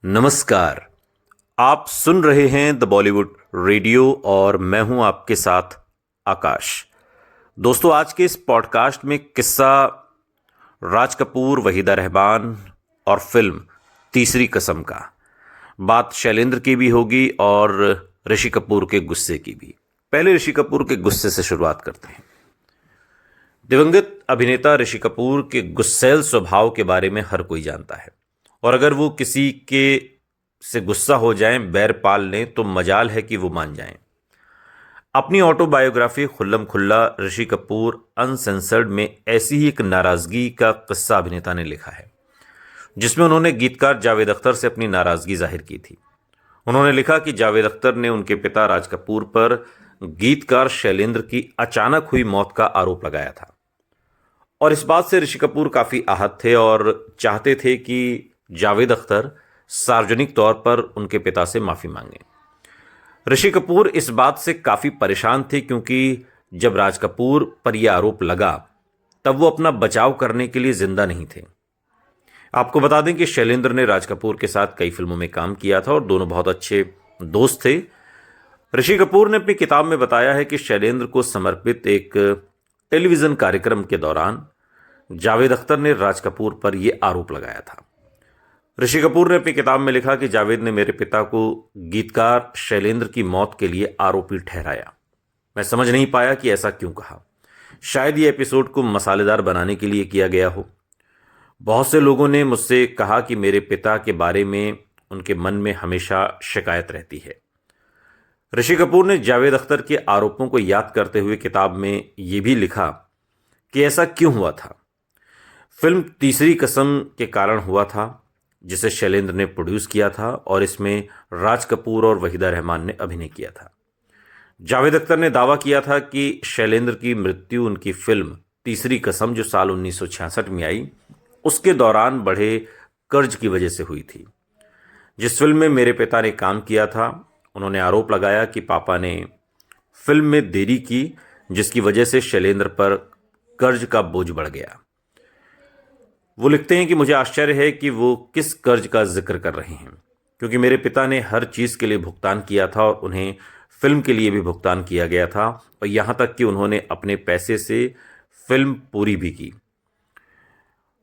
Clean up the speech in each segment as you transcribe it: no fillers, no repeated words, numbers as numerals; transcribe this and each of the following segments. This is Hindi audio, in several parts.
नमस्कार। आप सुन रहे हैं द बॉलीवुड रेडियो और मैं हूं आपके साथ आकाश। दोस्तों, आज के इस पॉडकास्ट में किस्सा राज कपूर, वहीदा रहमान और फिल्म तीसरी कसम का। बात शैलेंद्र की भी होगी और ऋषि कपूर के गुस्से की भी। पहले ऋषि कपूर के गुस्से से शुरुआत करते हैं। दिवंगत अभिनेता ऋषि कपूर के गुस्सैल स्वभाव के बारे में हर कोई जानता है, और अगर वो किसी के से गुस्सा हो जाएं, बैर पाल लें, तो मजाल है कि वो मान जाएं। अपनी ऑटोबायोग्राफी खुल्लम खुल्ला ऋषि कपूर अनसेंसर्ड में ऐसी ही एक नाराजगी का किस्सा अभिनेता ने लिखा है, जिसमें उन्होंने गीतकार जावेद अख्तर से अपनी नाराजगी जाहिर की थी। उन्होंने लिखा कि जावेद अख्तर ने उनके पिता राज कपूर पर गीतकार शैलेंद्र की अचानक हुई मौत का आरोप लगाया था, और इस बात से ऋषि कपूर काफी आहत थे और चाहते थे कि जावेद अख्तर सार्वजनिक तौर पर उनके पिता से माफी मांगे। ऋषि कपूर इस बात से काफी परेशान थे, क्योंकि जब राज कपूर पर यह आरोप लगा तब वो अपना बचाव करने के लिए जिंदा नहीं थे। आपको बता दें कि शैलेंद्र ने राज कपूर के साथ कई फिल्मों में काम किया था और दोनों बहुत अच्छे दोस्त थे। ऋषि कपूर ने अपनी किताब में बताया है कि शैलेंद्र को समर्पित एक टेलीविजन कार्यक्रम के दौरान जावेद अख्तर ने राज कपूर पर यह आरोप लगाया था। ऋषि कपूर ने अपनी किताब में लिखा कि जावेद ने मेरे पिता को गीतकार शैलेंद्र की मौत के लिए आरोपी ठहराया। मैं समझ नहीं पाया कि ऐसा क्यों कहा। शायद ये एपिसोड को मसालेदार बनाने के लिए किया गया हो। बहुत से लोगों ने मुझसे कहा कि मेरे पिता के बारे में उनके मन में हमेशा शिकायत रहती है। ऋषि कपूर ने जावेद अख्तर के आरोपों को याद करते हुए किताब में यह भी लिखा कि ऐसा क्यों हुआ था। फिल्म तीसरी कसम के कारण हुआ था, जिसे शैलेंद्र ने प्रोड्यूस किया था और इसमें राज कपूर और वहीदा रहमान ने अभिनय किया था। जावेद अख्तर ने दावा किया था कि शैलेंद्र की मृत्यु उनकी फिल्म तीसरी कसम, जो साल 1966 में आई, उसके दौरान बढ़े कर्ज की वजह से हुई थी। जिस फिल्म में मेरे पिता ने काम किया था, उन्होंने आरोप लगाया कि पापा ने फिल्म में देरी की, जिसकी वजह से शैलेंद्र पर कर्ज का बोझ बढ़ गया। वो लिखते हैं कि मुझे आश्चर्य है कि वो किस कर्ज का जिक्र कर रहे हैं, क्योंकि मेरे पिता ने हर चीज़ के लिए भुगतान किया था और उन्हें फिल्म के लिए भी भुगतान किया गया था, और यहाँ तक कि उन्होंने अपने पैसे से फिल्म पूरी भी की।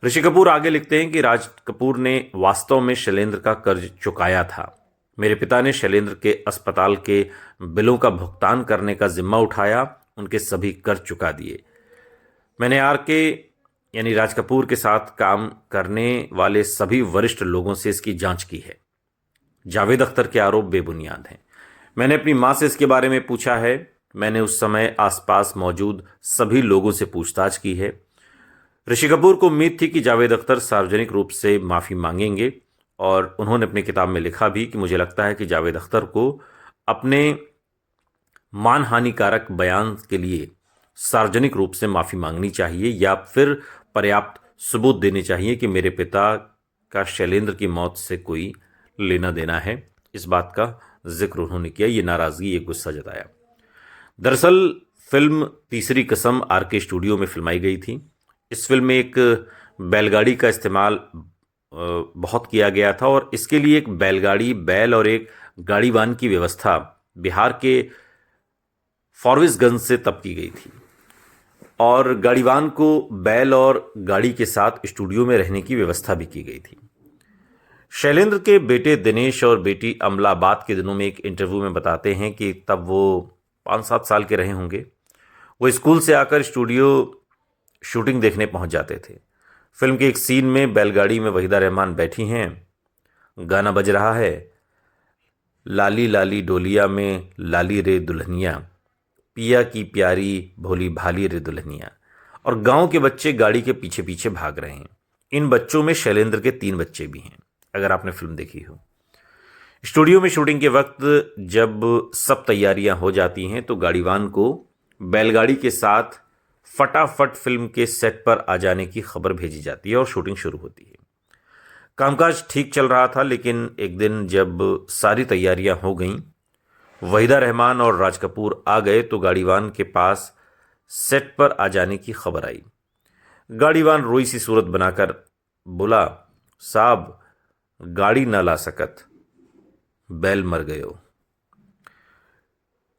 ऋषि कपूर आगे लिखते हैं कि राज कपूर ने वास्तव में शैलेंद्र का कर्ज चुकाया था। मेरे पिता ने शैलेंद्र के अस्पताल के बिलों का भुगतान करने का जिम्मा उठाया, उनके सभी कर्ज चुका दिए। मैंने के यानी राज कपूर के साथ काम करने वाले सभी वरिष्ठ लोगों से इसकी जांच की है। जावेद अख्तर के आरोप बेबुनियाद हैं। मैंने अपनी मां से इसके बारे में पूछा है। मैंने उस समय आसपास मौजूद सभी लोगों से पूछताछ की है। ऋषि कपूर को उम्मीद थी कि जावेद अख्तर सार्वजनिक रूप से माफी मांगेंगे, और उन्होंने अपनी किताब में लिखा भी कि मुझे लगता है कि जावेद अख्तर को अपने मानहानिकारक बयान के लिए सार्वजनिक रूप से माफी मांगनी चाहिए, या फिर पर्याप्त सबूत देने चाहिए कि मेरे पिता का शैलेंद्र की मौत से कोई लेना देना है। इस बात का जिक्र उन्होंने किया। ये नाराजगी, ये गुस्सा जताया। दरअसल फिल्म तीसरी कसम के स्टूडियो में फिल्माई गई थी। इस फिल्म में एक बैलगाड़ी का इस्तेमाल बहुत किया गया था, और इसके लिए एक बैलगाड़ी, बैल और एक गाड़ीवान की व्यवस्था बिहार के फॉरबिसगंज से तब की गई थी, और गाड़ीवान को बैल और गाड़ी के साथ स्टूडियो में रहने की व्यवस्था भी की गई थी। शैलेंद्र के बेटे दिनेश और बेटी अमला बात के दिनों में एक इंटरव्यू में बताते हैं कि तब वो 5-7 साल के रहे होंगे। वो स्कूल से आकर स्टूडियो शूटिंग देखने पहुंच जाते थे। फिल्म के एक सीन में बैलगाड़ी में वहीदा रहमान बैठी हैं, गाना बज रहा है, लाली लाली डोलिया में लाली रे दुल्हनिया, पिया की प्यारी भोली भाली रे दुल्हनिया, और गांव के बच्चे गाड़ी के पीछे पीछे भाग रहे हैं। इन बच्चों में शैलेंद्र के 3 बच्चे भी हैं, अगर आपने फिल्म देखी हो। स्टूडियो में शूटिंग के वक्त जब सब तैयारियां हो जाती हैं तो गाड़ीवान को बैलगाड़ी के साथ फटाफट फिल्म के सेट पर आ जाने की खबर भेजी जाती है और शूटिंग शुरू होती है। कामकाज ठीक चल रहा था, लेकिन एक दिन जब सारी तैयारियां हो गईं, वहीदा रहमान और राज कपूर आ गए तो गाड़ीवान के पास सेट पर आ जाने की खबर आई। गाड़ीवान रोई सी सूरत बनाकर बोला, साहब गाड़ी न ला सकत, बैल मर गयो।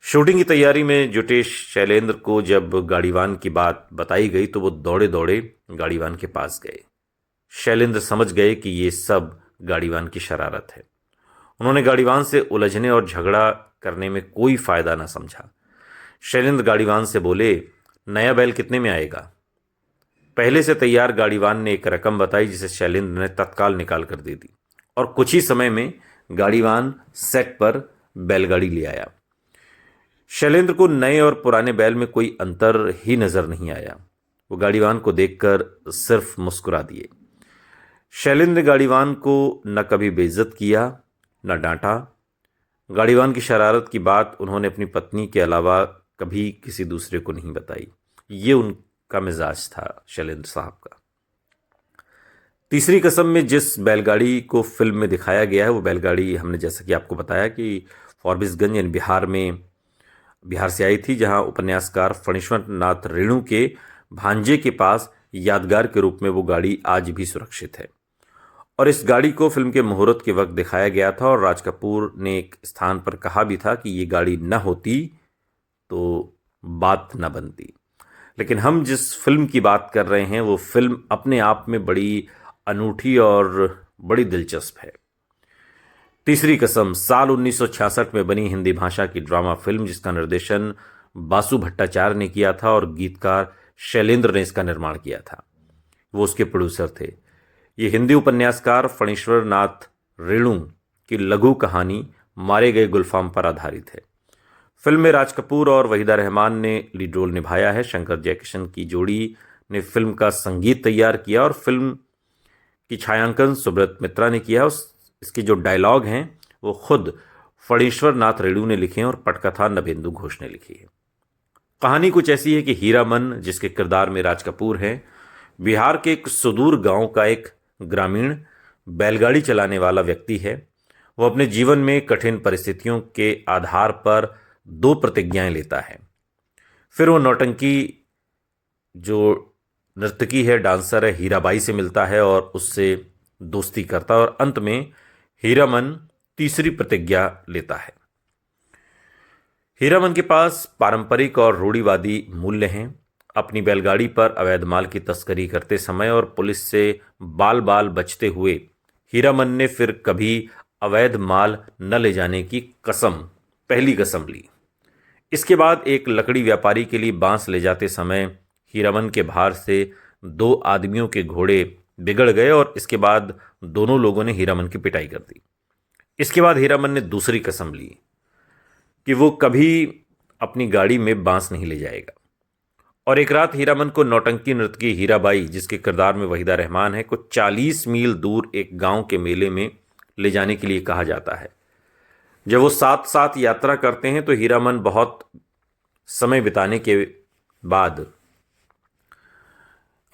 शूटिंग की तैयारी में जुटे शैलेंद्र को जब गाड़ीवान की बात बताई गई तो वो दौड़े दौड़े गाड़ीवान के पास गए। शैलेंद्र समझ गए कि ये सब गाड़ीवान की शरारत है। उन्होंने गाड़ीवान से उलझने और झगड़ा करने में कोई फायदा न समझा। शैलेंद्र गाड़ीवान से बोले, नया बैल कितने में आएगा? पहले से तैयार गाड़ीवान ने एक रकम बताई जिसे शैलेंद्र ने तत्काल निकाल कर दे दी और कुछ ही समय में गाड़ीवान सेट पर बैलगाड़ी ले आया। शैलेंद्र को नए और पुराने बैल में कोई अंतर ही नजर नहीं आया। वो गाड़ीवान को देखकर सिर्फ मुस्कुरा दिए। शैलेंद्र ने गाड़ीवान को न कभी बेइज्जत किया न डांटा। गाड़ीवान की शरारत की बात उन्होंने अपनी पत्नी के अलावा कभी किसी दूसरे को नहीं बताई। ये उनका मिजाज था शैलेंद्र साहब का। तीसरी कसम में जिस बैलगाड़ी को फिल्म में दिखाया गया है वो बैलगाड़ी हमने जैसा कि आपको बताया कि फॉरबिसगंज यानी बिहार से आई थी, जहां उपन्यासकार फणीश्वर नाथ रेणु के भांजे के पास यादगार के रूप में वो गाड़ी आज भी सुरक्षित है। और इस गाड़ी को फिल्म के मुहूर्त के वक्त दिखाया गया था और राज कपूर ने एक स्थान पर कहा भी था कि ये गाड़ी न होती तो बात न बनती। लेकिन हम जिस फिल्म की बात कर रहे हैं वो फिल्म अपने आप में बड़ी अनूठी और बड़ी दिलचस्प है। तीसरी कसम साल 1966 में बनी हिंदी भाषा की ड्रामा फिल्म जिसका निर्देशन बासु भट्टाचार्य ने किया था और गीतकार शैलेंद्र ने इसका निर्माण किया था। वो उसके प्रोड्यूसर थे। ये हिंदी उपन्यासकार फणीश्वर नाथ रेणु की लघु कहानी मारे गए गुलफाम पर आधारित है। फिल्म में राज कपूर और वहीदा रहमान ने लीड रोल निभाया है। शंकर जयकिशन की जोड़ी ने फिल्म का संगीत तैयार किया और फिल्म की छायांकन सुब्रत मित्रा ने किया। इसके जो डायलॉग हैं वो खुद फणीश्वर नाथ रेणु ने लिखे हैं और पटकथा नभेंदु घोष ने लिखी है। कहानी कुछ ऐसी है कि हीरामन, जिसके किरदार में राज कपूर हैं, बिहार के एक सुदूर गांव का एक ग्रामीण बैलगाड़ी चलाने वाला व्यक्ति है। वो अपने जीवन में कठिन परिस्थितियों के आधार पर 2 प्रतिज्ञाएं लेता है। फिर वो नौटंकी जो नर्तकी है, डांसर है, हीराबाई से मिलता है और उससे दोस्ती करता है और अंत में हीरामन तीसरी प्रतिज्ञा लेता है। हीरामन के पास पारंपरिक और रूढ़िवादी मूल्य हैं। अपनी बैलगाड़ी पर अवैध माल की तस्करी करते समय और पुलिस से बाल बाल बचते हुए हीरामन ने फिर कभी अवैध माल न ले जाने की पहली कसम ली। इसके बाद एक लकड़ी व्यापारी के लिए बांस ले जाते समय हीरामन के भार से 2 आदमियों के घोड़े बिगड़ गए और इसके बाद दोनों लोगों ने हीरामन की पिटाई कर दी। इसके बाद हीरामन ने दूसरी कसम ली कि वो कभी अपनी गाड़ी में बांस नहीं ले जाएगा। और एक रात हीरामन को नौटंकी नर्तकी हीराबाई, जिसके किरदार में वहीदा रहमान है, को 40 मील दूर एक गांव के मेले में ले जाने के लिए कहा जाता है। जब वो साथ साथ यात्रा करते हैं तो हीरामन बहुत समय बिताने के बाद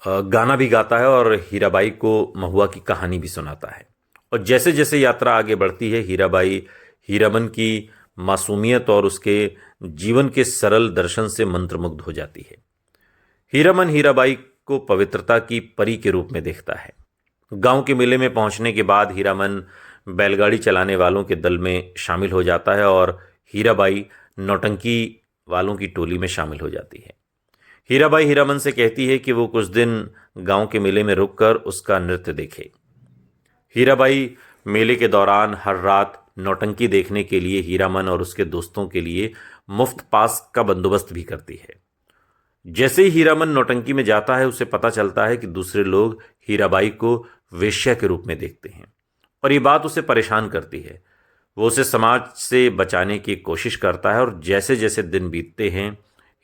गाना भी गाता है और हीराबाई को महुआ की कहानी भी सुनाता है। और जैसे जैसे यात्रा आगे बढ़ती है हीराबाई हीरामन की मासूमियत और उसके जीवन के सरल दर्शन से मंत्रमुग्ध हो जाती है। हीरामन हीराबाई को पवित्रता की परी के रूप में देखता है। गांव के मेले में पहुंचने के बाद हीरामन बैलगाड़ी चलाने वालों के दल में शामिल हो जाता है और हीराबाई नौटंकी वालों की टोली में शामिल हो जाती है। हीराबाई हीरामन से कहती है कि वो कुछ दिन गांव के मेले में रुककर उसका नृत्य देखे। हीराबाई मेले के दौरान हर रात नौटंकी देखने के लिए हीरामन और उसके दोस्तों के लिए मुफ्त पास का बंदोबस्त भी करती है। जैसे ही हीरामन नौटंकी में जाता है उसे पता चलता है कि दूसरे लोग हीराबाई को वेश्या के रूप में देखते हैं और ये बात उसे परेशान करती है। वो उसे समाज से बचाने की कोशिश करता है और जैसे जैसे दिन बीतते हैं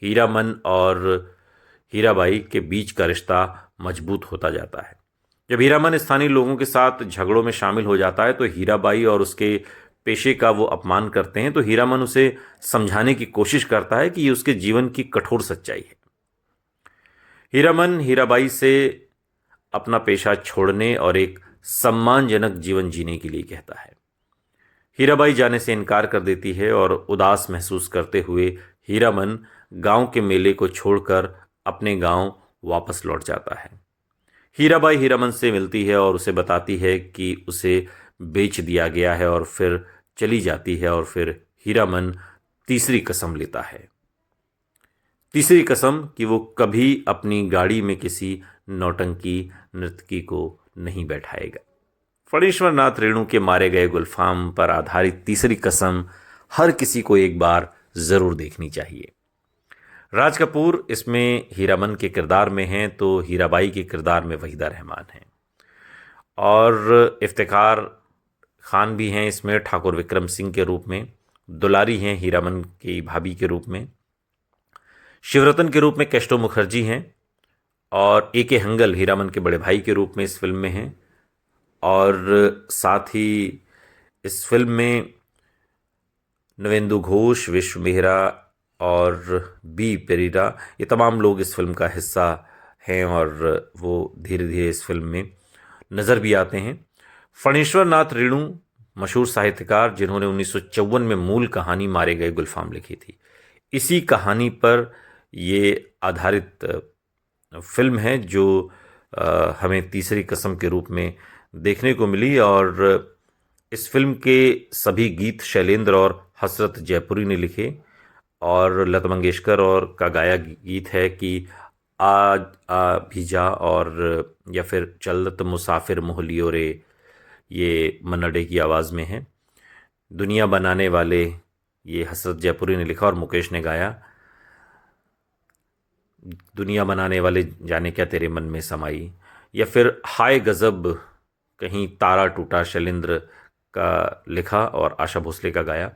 हीरामन और हीराबाई के बीच का रिश्ता मजबूत होता जाता है। जब हीरामन स्थानीय लोगों के साथ झगड़ों में शामिल हो जाता है तो हीराबाई और उसके पेशे का वो अपमान करते हैं तो हीरामन उसे समझाने की कोशिश करता है कि ये उसके जीवन की कठोर सच्चाई है। हीरामन हीराबाई से अपना पेशा छोड़ने और एक सम्मानजनक जीवन जीने के लिए कहता है। हीराबाई जाने से इनकार कर देती है और उदास महसूस करते हुए हीरामन गांव के मेले को छोड़कर अपने गांव वापस लौट जाता है। हीराबाई हीरामन से मिलती है और उसे बताती है कि उसे बेच दिया गया है और फिर चली जाती है। और फिर हीरामन तीसरी कसम लेता है, तीसरी कसम कि वो कभी अपनी गाड़ी में किसी नौटंकी नर्तकी को नहीं बैठाएगा। फणीश्वर नाथ रेणु के मारे गए गुलफाम पर आधारित तीसरी कसम हर किसी को एक बार जरूर देखनी चाहिए। राज कपूर इसमें हीरामन के किरदार में हैं तो हीराबाई के किरदार में वहीदा रहमान हैं, और इफ्तिखार खान भी हैं इसमें ठाकुर विक्रम सिंह के रूप में। दुलारी हैं हीरामन की भाभी के रूप में। शिवरतन के रूप में केस्टो मुखर्जी हैं, और ए के हंगल हीरामन के बड़े भाई के रूप में इस फिल्म में हैं। और साथ ही इस फिल्म में नवेंदु घोष, विश्व मेहरा और बी पेरीरा, ये तमाम लोग इस फिल्म का हिस्सा हैं और वो धीरे धीरे इस फिल्म में नज़र भी आते हैं। फणीश्वर नाथ रेणु मशहूर साहित्यकार जिन्होंने 1954 में मूल कहानी मारे गए गुलफाम लिखी थी। इसी कहानी पर ये आधारित फिल्म है जो हमें तीसरी कसम के रूप में देखने को मिली। और इस फिल्म के सभी गीत शैलेंद्र और हसरत जयपुरी ने लिखे, और लता मंगेशकर और का गाया गीत है कि आज आ भी जा, और या फिर चलत मुसाफिर मोहलियो रे, ये मन्ना डे की आवाज़ में है। दुनिया बनाने वाले ये हसरत जयपुरी ने लिखा और मुकेश ने गाया। दुनिया बनाने वाले जाने क्या तेरे मन में समाई, या फिर हाय गज़ब कहीं तारा टूटा, शैलेंद्र का लिखा और आशा भोसले का गाया।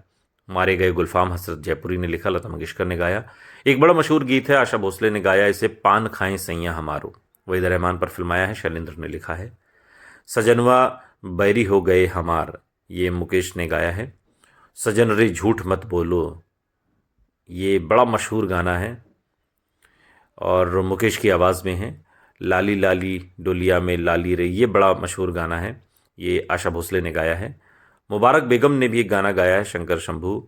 मारे गए गुलफाम हसरत जयपुरी ने लिखा, लता मंगेशकर ने गाया। एक बड़ा मशहूर गीत है, आशा भोसले ने गाया इसे, पान खाएं सैया हमारो, वहीदा रहमान पर फिल्माया है, शैलेंद्र ने लिखा है। सजनवा बैरी हो गए हमार, ये मुकेश ने गाया है। सजन रे झूठ मत बोलो, ये बड़ा मशहूर गाना है और मुकेश की आवाज़ में है। लाली लाली डोलिया में लाली रे, ये बड़ा मशहूर गाना है, ये आशा भोसले ने गाया है। मुबारक बेगम ने भी एक गाना गाया है, शंकर शंभू,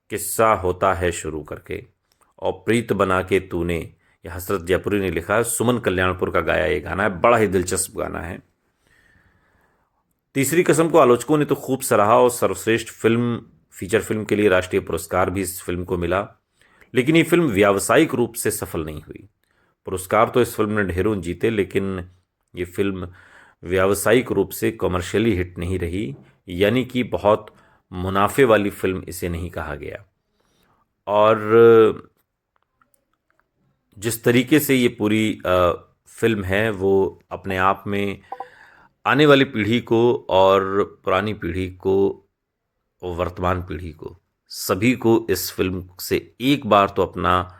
किस्सा होता है शुरू करके, और प्रीत बना के तूने, ये हसरत जयपुरी ने लिखा है। सुमन कल्याणपुर का गाया ये गाना है, बड़ा ही दिलचस्प गाना है। तीसरी कसम को आलोचकों ने तो खूब सराहा और सर्वश्रेष्ठ फिल्म, फीचर फिल्म के लिए राष्ट्रीय पुरस्कार भी इस फिल्म को मिला, लेकिन ये फिल्म व्यावसायिक रूप से सफल नहीं हुई। पुरस्कार तो इस फिल्म ने ढेरों जीते, लेकिन ये फिल्म व्यावसायिक रूप से कॉमर्शियली हिट नहीं रही, यानी कि बहुत मुनाफे वाली फिल्म इसे नहीं कहा गया। और जिस तरीके से ये पूरी फिल्म है वो अपने आप में आने वाली पीढ़ी को और पुरानी पीढ़ी को और वर्तमान पीढ़ी को, सभी को इस फिल्म से एक बार तो अपना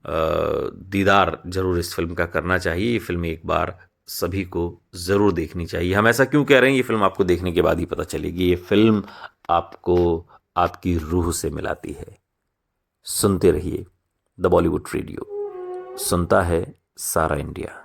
दीदार जरूर इस फिल्म का करना चाहिए। ये फिल्म एक बार सभी को ज़रूर देखनी चाहिए। हम ऐसा क्यों कह रहे हैं, ये फिल्म आपको देखने के बाद ही पता चलेगी। ये फिल्म आपको आपकी रूह से मिलाती है। सुनते रहिए द बॉलीवुड रेडियो, सुनता है सारा इंडिया।